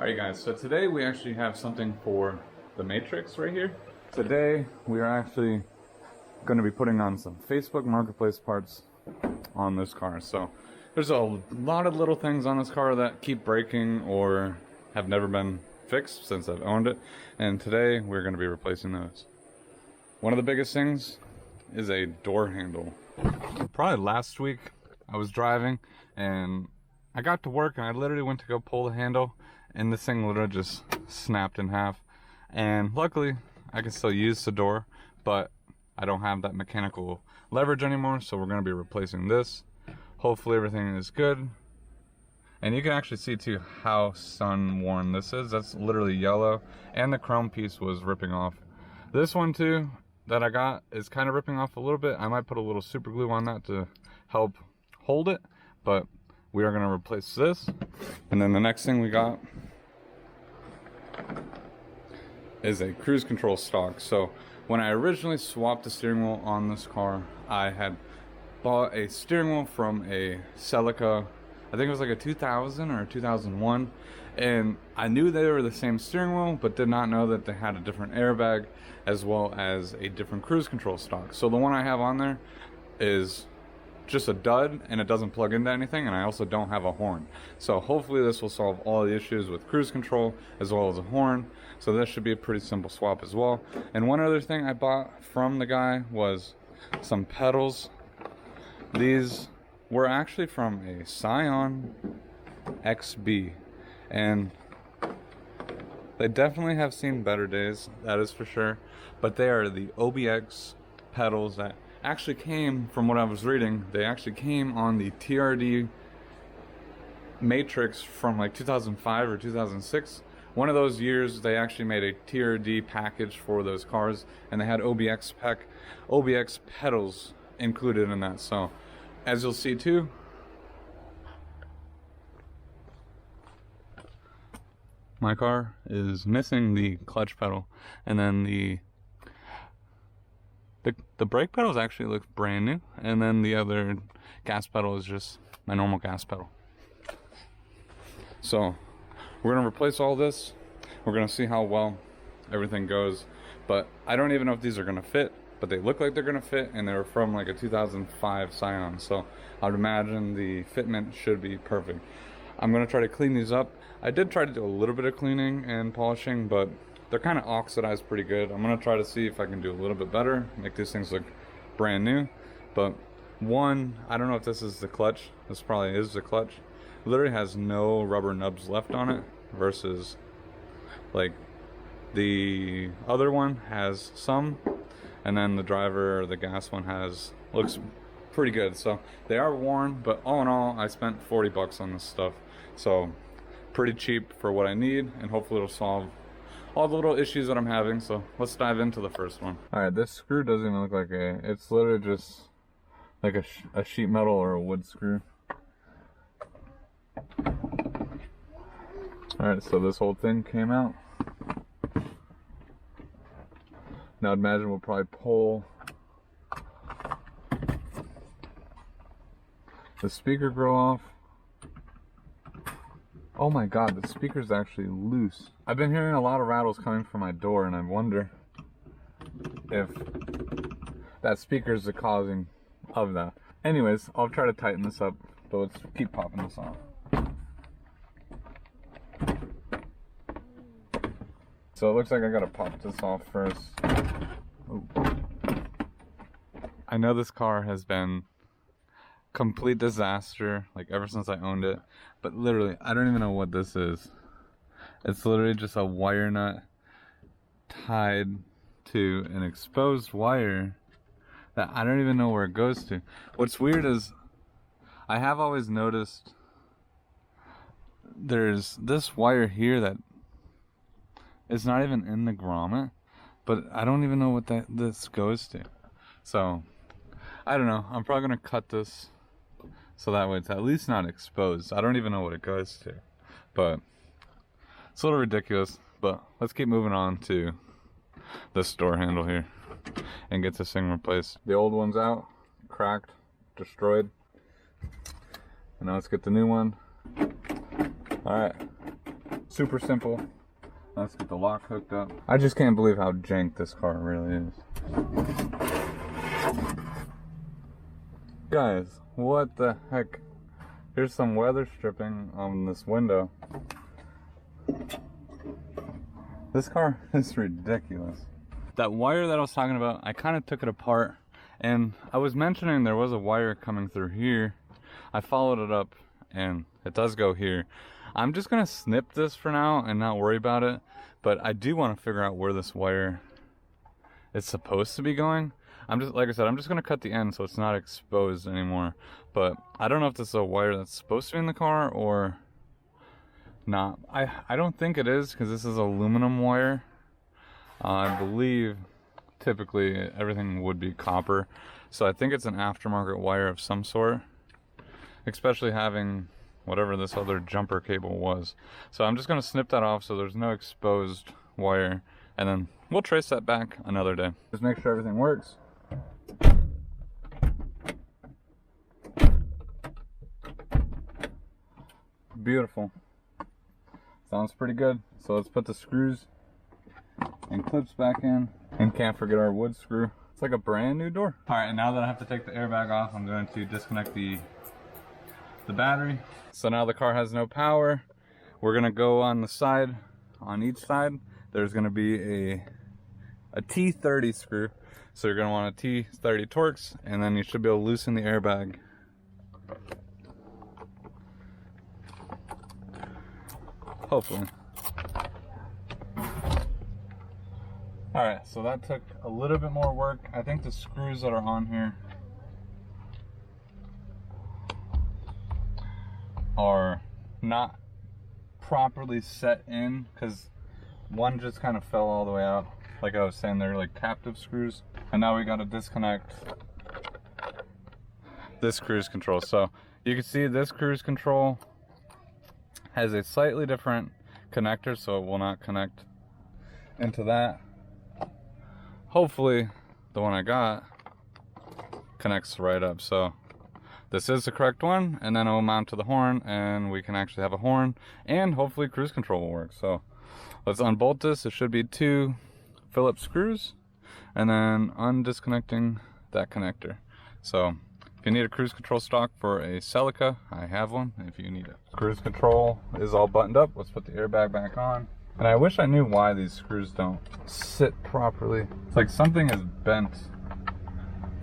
Alright guys, so today we actually have something for the Matrix right here. Today we are actually going to be putting on some Facebook Marketplace parts on this car. So there's a lot of little things on this car that keep breaking or have never been fixed since I've owned it. And today we're going to be replacing those. One of the biggest things is a door handle. Probably last week I was driving and I got to work and I literally went to go pull the handle and this thing literally just snapped in half. And luckily I can still use the door, but I don't have that mechanical leverage anymore, so we're going to be replacing this. Hopefully everything is good. And you can actually see too how sun worn this is. That's literally yellow, and the chrome piece was ripping off. This one too that I got is kind of ripping off a little bit. I might put a little super glue on that to help hold it, but we are going to replace this. And then the next thing we got is a cruise control stock. So when I originally swapped the steering wheel on this car, I had bought a steering wheel from a Celica. I think it was like a 2000 or a 2001, and I knew they were the same steering wheel, but did not know that they had a different airbag as well as a different cruise control stock. So the one I have on there is just a dud, and it doesn't plug into anything, and I also don't have a horn. So hopefully this will solve all the issues with cruise control as well as a horn. So this should be a pretty simple swap as well. And one other thing I bought from the guy was some pedals. These were actually from a Scion XB, and they definitely have seen better days, that is for sure. But they are the OBX pedals that actually came, from what I was reading, they actually came on the TRD Matrix from like 2005 or 2006. One of those years they actually made a TRD package for those cars, and they had OBX pedals included in that. So as you'll see too, my car is missing the clutch pedal, and then the brake pedals actually look brand new, and then the other gas pedal is just my normal gas pedal. So we're gonna replace all this. We're gonna see how well everything goes, but I don't even know if these are gonna fit, but they look like they're gonna fit, and they're from like a 2005 Scion, so I'd imagine the fitment should be perfect. I'm gonna try to clean these up. I did try to do a little bit of cleaning and polishing, but they're kind of oxidized pretty good. I'm gonna try to see if I can do a little bit better, make these things look brand new. But one, I don't know if this is the clutch. This probably is the clutch. It literally has no rubber nubs left on it, versus like the other one has some, and then the driver or the gas one looks pretty good. So they are worn, but all in all I spent 40 bucks on this stuff, so pretty cheap for what I need, and hopefully it'll solve all the little issues that I'm having. So let's dive into the first one. Alright, this screw doesn't even look like it's literally just like a sheet metal or a wood screw. Alright, so this whole thing came out. Now I'd imagine we'll probably pull the speaker grill off. Oh my god, the speaker's actually loose. I've been hearing a lot of rattles coming from my door, and I wonder if that speaker is the causing of that. Anyways, I'll try to tighten this up, but let's keep popping this off. So it looks like I gotta pop this off first. Ooh. I know this car has been complete disaster like ever since I owned it, but literally I don't even know what this is. It's literally just a wire nut tied to an exposed wire that I don't even know where it goes to. What's weird is I have always noticed there's this wire here that is not even in the grommet, but I don't even know what this goes to. So I don't know, I'm probably gonna cut this so that way it's at least not exposed. I don't even know what it goes to, but it's a little ridiculous. But let's keep moving on to this door handle here and get this thing replaced. The old one's out, cracked, destroyed, and now let's get the new one. All right, Super simple. Let's get the lock hooked up. I just can't believe how jank this car really is. Guys, what the heck? Here's some weather stripping on this window. This car is ridiculous. That wire that I was talking about, I kind of took it apart, and I was mentioning there was a wire coming through here. I followed it up and it does go here. I'm just gonna snip this for now and not worry about it, but I do want to figure out where this wire is supposed to be going. Like I said, I'm just gonna cut the end so it's not exposed anymore. But I don't know if this is a wire that's supposed to be in the car or not. I don't think it is, because this is aluminum wire. I believe typically everything would be copper, so I think it's an aftermarket wire of some sort, especially having whatever this other jumper cable was. So I'm just gonna snip that off so there's no exposed wire, and then we'll trace that back another day. Just make sure everything works. Beautiful. Sounds pretty good. So let's put the screws and clips back in, and can't forget our wood screw. It's like a brand new door. All right, and now that I have to take the airbag off, I'm going to disconnect the battery. So now the car has no power. We're gonna go on the side, on each side, there's gonna be a T30 screw. So you're gonna want a T30 Torx, and then you should be able to loosen the airbag. Hopefully. Alright, so that took a little bit more work. I think the screws that are on here are not properly set in, because one just kind of fell all the way out. Like I was saying, they're like captive screws. And now we gotta disconnect this cruise control. So you can see this cruise control has a slightly different connector, so it will not connect into that. Hopefully the one I got connects right up. So this is the correct one, and then it will mount to the horn, and we can actually have a horn, and hopefully cruise control will work. So let's unbolt this. It should be 2 Phillips screws, and then undisconnecting that connector. So if you need a cruise control stock for a Celica, I have one if you need it. Cruise control is all buttoned up. Let's put the airbag back on. And I wish I knew why these screws don't sit properly. It's like something is bent,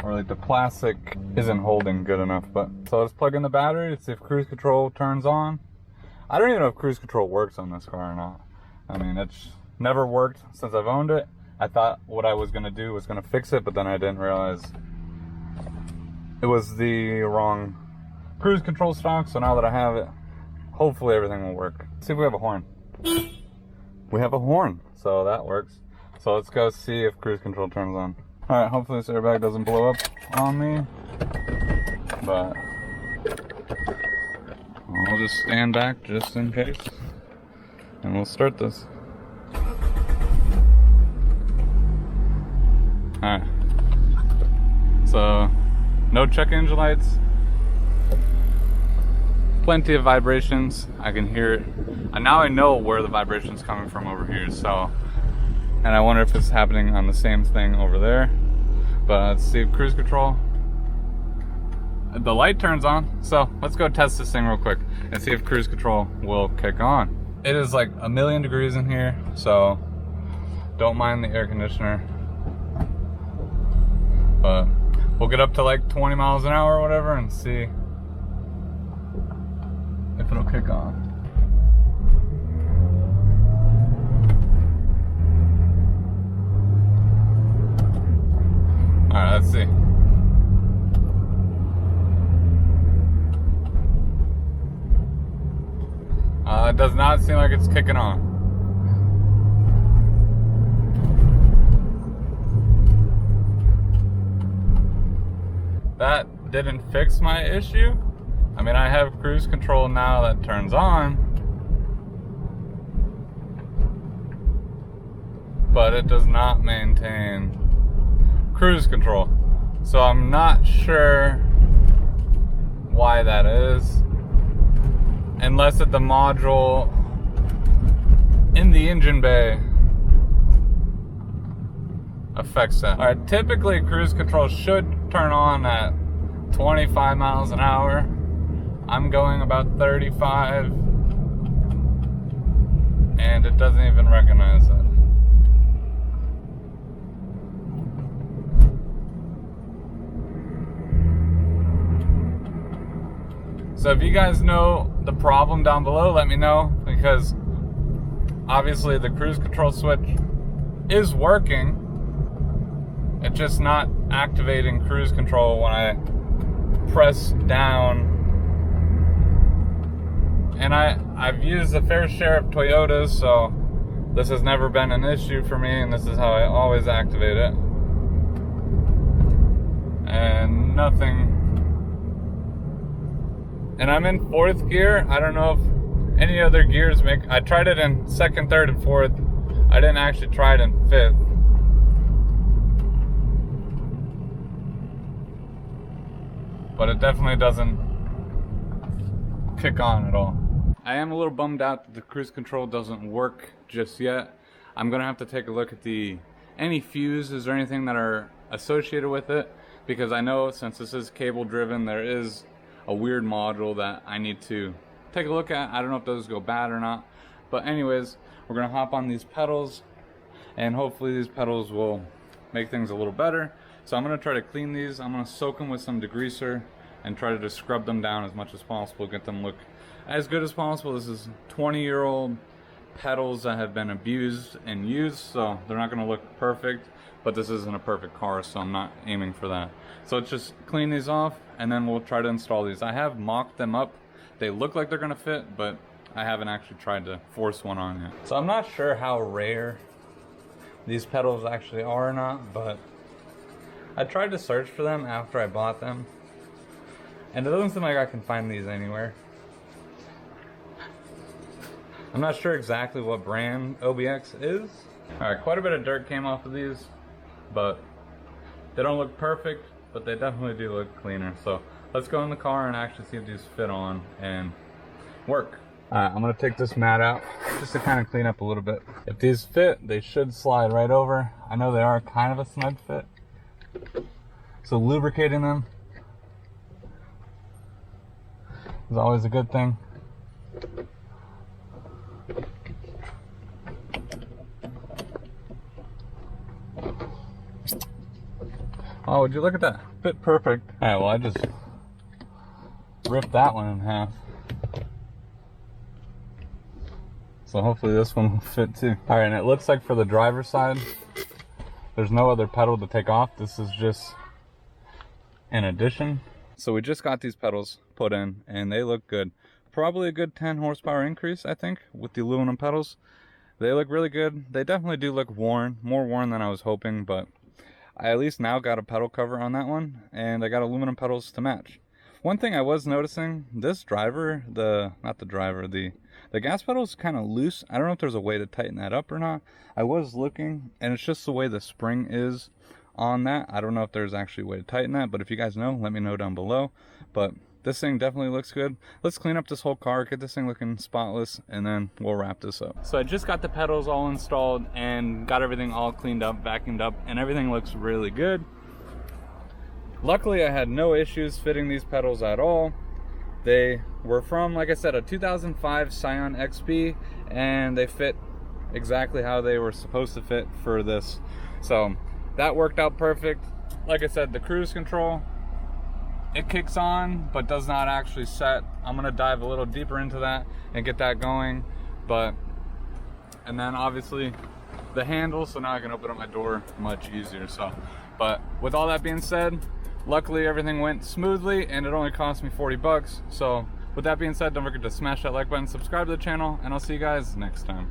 or like the plastic isn't holding good enough. But so let's plug in the battery to see if cruise control turns on. I don't even know if cruise control works on this car or not. I mean, it's never worked since I've owned it. I thought what I was gonna do was gonna fix it, but then I didn't realize it was the wrong cruise control stock. So now that I have it, hopefully everything will work. Let's see if we have a horn. We have a horn, so that works. So let's go see if cruise control turns on. All right, hopefully this airbag doesn't blow up on me, but I'll just stand back just in case, and we'll start this. All right, so no check engine lights, plenty of vibrations. I can hear it, and now I know where the vibration's coming from over here. So, and I wonder if it's happening on the same thing over there. But let's see if cruise control, the light turns on. So let's go test this thing real quick and see if cruise control will kick on. It is like 1,000,000 degrees in here, so don't mind the air conditioner. But we'll get up to like 20 miles an hour or whatever and see if it'll kick on. All right, let's see. It does not seem like it's kicking on. That didn't fix my issue. I mean, I have cruise control now that turns on, but it does not maintain cruise control. So I'm not sure why that is, unless the module the engine bay affects that. All right, typically cruise control should turn on at 25 miles an hour. I'm going about 35, and it doesn't even recognize it. So if you guys know the problem down below, let me know, because obviously the cruise control switch is working. It's just not activating cruise control when I press down. And I've used a fair share of Toyotas, so this has never been an issue for me, and this is how I always activate it. And nothing. And I'm in 4th gear. I don't know if any other gears make... I tried it in 2nd, 3rd, and 4th. I didn't actually try it in 5th. But it definitely doesn't kick on at all. I am a little bummed out that the cruise control doesn't work just yet. I'm gonna have to take a look at any fuses or anything that are associated with it, because I know since this is cable driven, there is a weird module that I need to take a look at. I don't know if those go bad or not, but anyways, we're gonna hop on these pedals, and hopefully these pedals will make things a little better. So I'm gonna try to clean these. I'm gonna soak them with some degreaser and try to just scrub them down as much as possible, get them look as good as possible. This is 20-year-old pedals that have been abused and used, so they're not gonna look perfect, but this isn't a perfect car, so I'm not aiming for that. So let's just clean these off, and then we'll try to install these. I have mocked them up. They look like they're gonna fit, but I haven't actually tried to force one on yet. So I'm not sure how rare these pedals actually are or not, but I tried to search for them after I bought them, and it doesn't seem like I can find these anywhere. I'm not sure exactly what brand OBX is. Alright, quite a bit of dirt came off of these, but they don't look perfect, but they definitely do look cleaner. So let's go in the car and actually see if these fit on and work. Alright, I'm going to take this mat out just to kind of clean up a little bit. If these fit, they should slide right over. I know they are kind of a snug fit, so lubricating them is always a good thing. Oh, would you look at that? Fit perfect. Alright, well I just ripped that one in half. So hopefully this one will fit too. Alright, and it looks like for the driver's side, there's no other pedal to take off. This is just an addition. So we just got these pedals put in and they look good. Probably a good 10 horsepower increase, I think, with the aluminum pedals. They look really good. They definitely do look worn, more worn than I was hoping, but I at least now got a pedal cover on that one, and I got aluminum pedals to match. One thing I was noticing, this driver, the gas pedal is kind of loose. I don't know if there's a way to tighten that up or not. I was looking, and it's just the way the spring is on that. I don't know if there's actually a way to tighten that, but if you guys know, let me know down below. But this thing definitely looks good. Let's clean up this whole car, get this thing looking spotless, and then we'll wrap this up. So I just got the pedals all installed and got everything all cleaned up, vacuumed up, and everything looks really good. Luckily, I had no issues fitting these pedals at all. They were from, like I said, a 2005 Scion XB, and they fit exactly how they were supposed to fit for this. So that worked out perfect. Like I said, the cruise control, it kicks on but does not actually set. I'm gonna dive a little deeper into that and get that going. And then obviously the handle, so now I can open up my door much easier. But with all that being said, luckily everything went smoothly and it only cost me 40 bucks. So with that being said, don't forget to smash that like button, subscribe to the channel, and I'll see you guys next time.